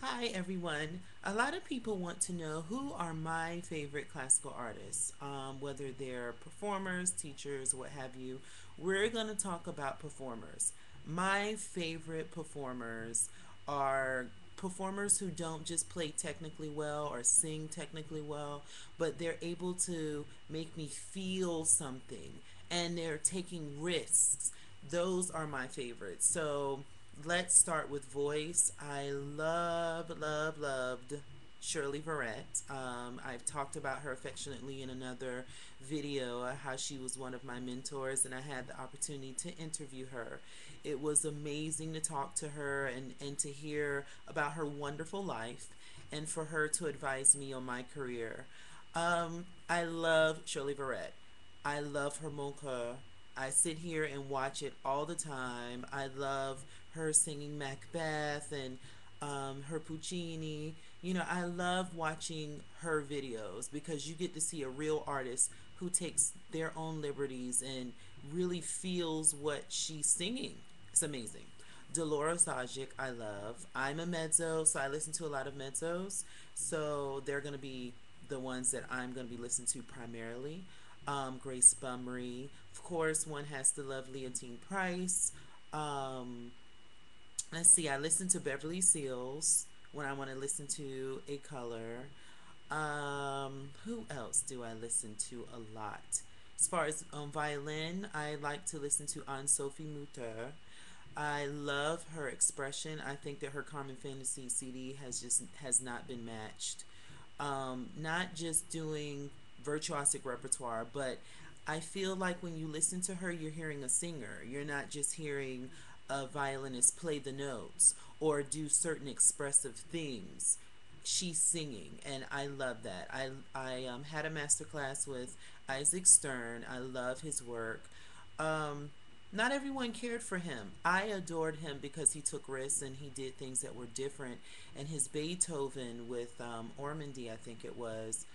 Hi everyone. A lot of people want to know who are my favorite classical artists, whether they're performers, teachers, what have you. We're going to talk about performers. My favorite performers are performers who don't just play technically well or sing technically well, but they're able to make me feel something and they're taking risks. Those are my favorites. So let's start with voice. I loved Shirley Verrett. I've talked about her affectionately in another video, how she was one of my mentors, and I had the opportunity to interview her. It was amazing to talk to her and to hear about her wonderful life and for her to advise me on my career. I love Shirley Verrett. I love her mocha. I sit here and watch it all the time. I love her singing Macbeth and her Puccini. You know, I love watching her videos because you get to see a real artist who takes their own liberties and really feels what she's singing. It's amazing. Dolores Zajic, I love. I'm a mezzo, so I listen to a lot of mezzos. So they're going to be the ones that I'm going to be listening to primarily. Grace Bumry. Of course, one has to love Leontine Price. Um, let's see, I listen to Beverly Seals when I want to listen to a color. Who else do I listen to a lot? As far as violin, I like to listen to Anne Sophie Mutter. I love her expression. I think that her Carmen Fantasy CD has not been matched. Not just doing virtuosic repertoire, but I feel like when you listen to her, you're hearing a singer. You're not just hearing a violinist play the notes or do certain expressive things. She's singing, and I love that. I had a master class with Isaac Stern. I love his work. Um, Not everyone cared for him. I adored him because he took risks and he did things that were different. And his Beethoven with Ormandy, I think it was,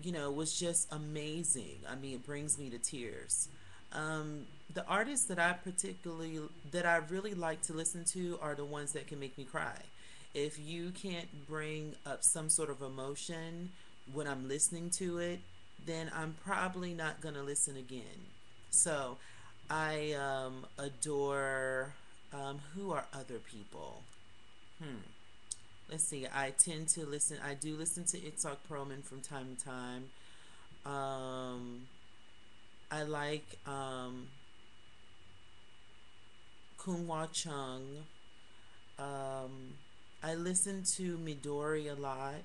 was just amazing. I mean, it brings me to tears. The artists that I really like to listen to are the ones that can make me cry. If you can't bring up some sort of emotion when I'm listening to it, then I'm probably not going to listen again. So I adore, who are other people? Hmm. Let's see. I do listen to Itzhak Perlman from time to time. Um, I like Kunwa Chung. Um, I listen to Midori a lot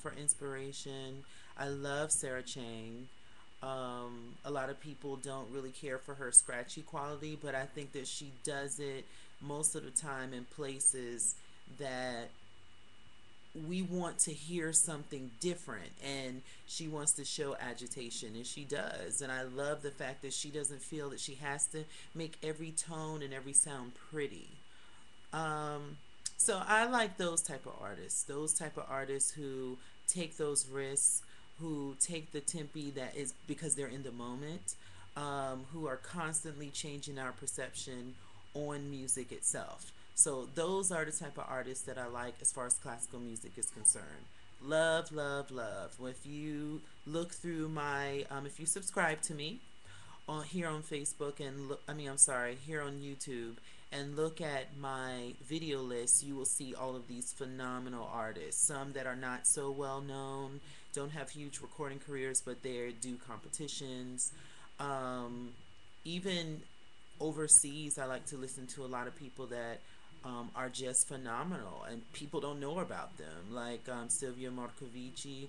for inspiration. I love Sarah Chang. A lot of people don't really care for her scratchy quality, but I think that she does it most of the time in places that we want to hear something different, and she wants to show agitation, and she does. And I love the fact that she doesn't feel that she has to make every tone and every sound pretty. um, so I like those type of artists who take those risks, who take the tempi that is because they're in the moment, who are constantly changing our perception on music itself. So those are the type of artists that I like as far as classical music is concerned. Love, love, love. Well, if you look through if you subscribe to me, on here on Facebook and look, I mean, I'm sorry, here on YouTube and look at my video list, you will see all of these phenomenal artists. Some that are not so well known, don't have huge recording careers, but they do competitions. Um, Even overseas, I like to listen to a lot of people that are just phenomenal and people don't know about them, like Sylvia Markovici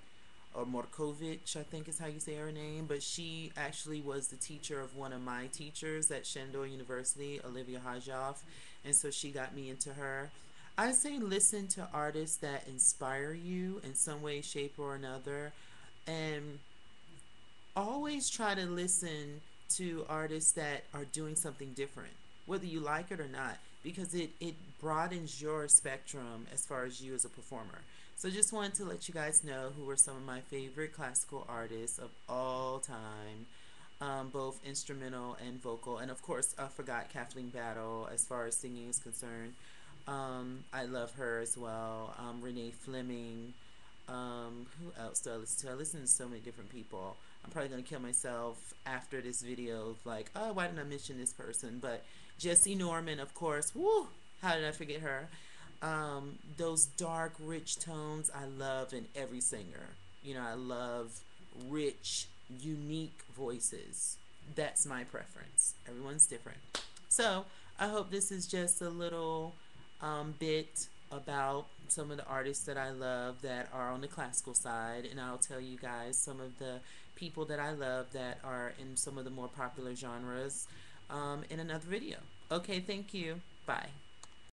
or Morkovich, I think is how you say her name, but she actually was the teacher of one of my teachers at Shandor University, Olivia Hajoff, and so she got me into her. I say listen to artists that inspire you in some way, shape, or another, and always try to listen to artists that are doing something different, whether you like it or not, because it broadens your spectrum as far as you as a performer. So just wanted to let you guys know who are some of my favorite classical artists of all time, both instrumental and vocal. And of course, I forgot Kathleen Battle as far as singing is concerned. I love her as well. Renee Fleming. Who else do I listen to? I listen to so many different people. I'm probably gonna kill myself after this video of like, oh, why didn't I mention this person? But Jesse Norman, of course. Woo! How did I forget her? Those dark, rich tones I love in every singer. You know, I love rich, unique voices. That's my preference. Everyone's different. So I hope this is just a little bit about some of the artists that I love that are on the classical side, and I'll tell you guys some of the people that I love that are in some of the more popular genres in another video. Okay, thank you. Bye.